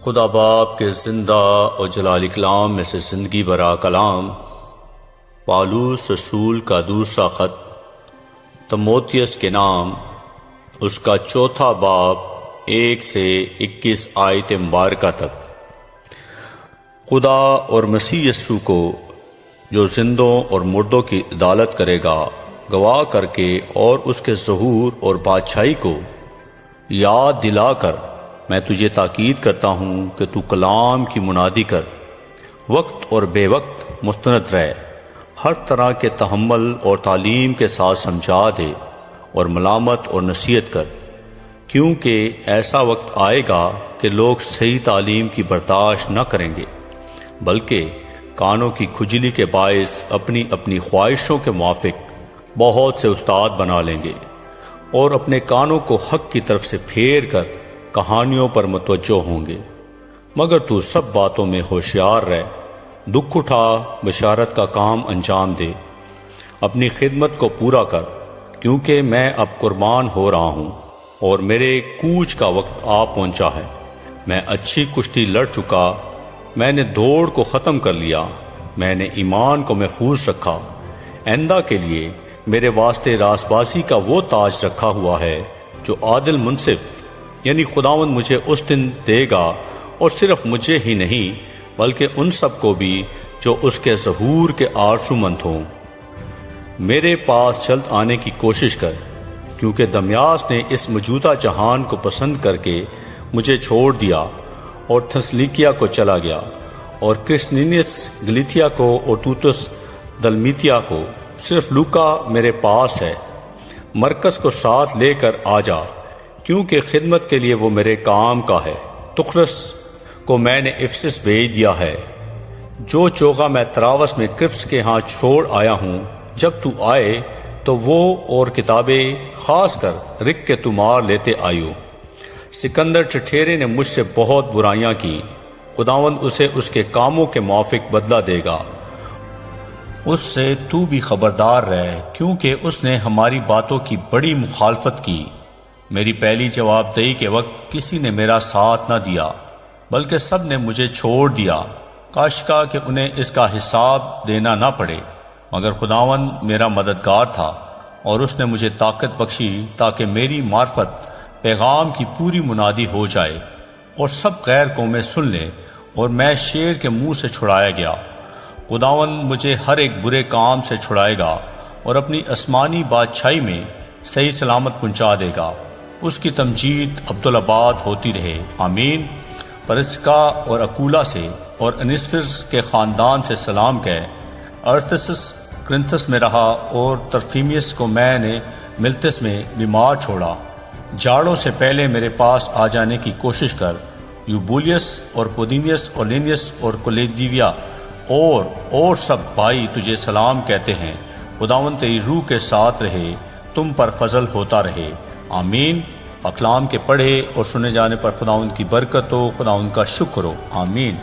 خدا باپ کے زندہ اور جلال کلام میں سے زندگی برا کلام پالوس رسول کا دوسرا خط تموتیس کے نام، اس کا چوتھا باب 1 سے 21 آیت مبارکہ تک۔ خدا اور مسیح یسوع کو جو زندوں اور مردوں کی عدالت کرے گا گواہ کر کے اور اس کے ظہور اور بادشاہی کو یاد دلا کر میں تجھے تاکید کرتا ہوں کہ تو کلام کی منادی کر، وقت اور بے وقت مستند رہ، ہر طرح کے تحمل اور تعلیم کے ساتھ سمجھا دے اور ملامت اور نصیحت کر، کیونکہ ایسا وقت آئے گا کہ لوگ صحیح تعلیم کی برداشت نہ کریں گے، بلکہ کانوں کی کھجلی کے باعث اپنی اپنی خواہشوں کے موافق بہت سے استاد بنا لیں گے، اور اپنے کانوں کو حق کی طرف سے پھیر کر کہانیوں پر متوجہ ہوں گے۔ مگر تو سب باتوں میں ہوشیار رہ، دکھ اٹھا، بشارت کا کام انجام دے، اپنی خدمت کو پورا کر، کیونکہ میں اب قربان ہو رہا ہوں اور میرے کوچ کا وقت آ پہنچا ہے۔ میں اچھی کشتی لڑ چکا، میں نے دوڑ کو ختم کر لیا، میں نے ایمان کو محفوظ رکھا۔ آئندہ کے لیے میرے واسطے راست بازی کا وہ تاج رکھا ہوا ہے جو عادل منصف یعنی خداوند مجھے اس دن دے گا، اور صرف مجھے ہی نہیں بلکہ ان سب کو بھی جو اس کے ظہور کے آرزومند ہوں۔ میرے پاس جلد آنے کی کوشش کر، کیونکہ دمیاس نے اس موجودہ جہان کو پسند کر کے مجھے چھوڑ دیا اور تھسلونیکیا کو چلا گیا، اور کرسنینس گلیتیا کو اور توتس دلمیتیا کو۔ صرف لوکا میرے پاس ہے، مرکز کو ساتھ لے کر آ جا، کیونکہ خدمت کے لیے وہ میرے کام کا ہے۔ تخرس کو میں نے افسس بھیج دیا ہے۔ جو چوغا میں تراوس میں کرپس کے ہاں چھوڑ آیا ہوں، جب تو آئے تو وہ اور کتابیں خاص کر رکھ کے تمہار لیتے آئیو۔ سکندر چٹھیرے نے مجھ سے بہت برائیاں کی، خداوند اسے اس کے کاموں کے موافق بدلہ دے گا۔ اس سے تو بھی خبردار رہ، کیونکہ اس نے ہماری باتوں کی بڑی مخالفت کی۔ میری پہلی جواب دہی کے وقت کسی نے میرا ساتھ نہ دیا، بلکہ سب نے مجھے چھوڑ دیا۔ کاش کا کہ انہیں اس کا حساب دینا نہ پڑے، مگر خداوند میرا مددگار تھا، اور اس نے مجھے طاقت بخشی تاکہ میری معرفت پیغام کی پوری منادی ہو جائے، اور سب غیر قومیں سن لیں، اور میں شیر کے منہ سے چھڑایا گیا۔ خداوند مجھے ہر ایک برے کام سے چھڑائے گا، اور اپنی آسمانی بادشاہی میں صحیح سلامت پہنچا دے گا۔ اس کی تمجید عبدالآباد ہوتی رہے، آمین۔ پرسکا اور اکولا سے اور انسفرس کے خاندان سے سلام کہہ۔ ارتسس کرنتھس میں رہا، اور ترفیمیس کو میں نے ملتس میں بیمار چھوڑا۔ جاڑوں سے پہلے میرے پاس آ جانے کی کوشش کر۔ یوبولیس اور پودینیس اور لینیس اور کلیدیویا اور سب بھائی تجھے سلام کہتے ہیں۔ خداوند تیری روح کے ساتھ رہے، تم پر فضل ہوتا رہے، آمین۔ اقلام کے پڑھے اور سنے جانے پر خداوند کی برکت ہو، خداوند کا شکر ہو، آمین۔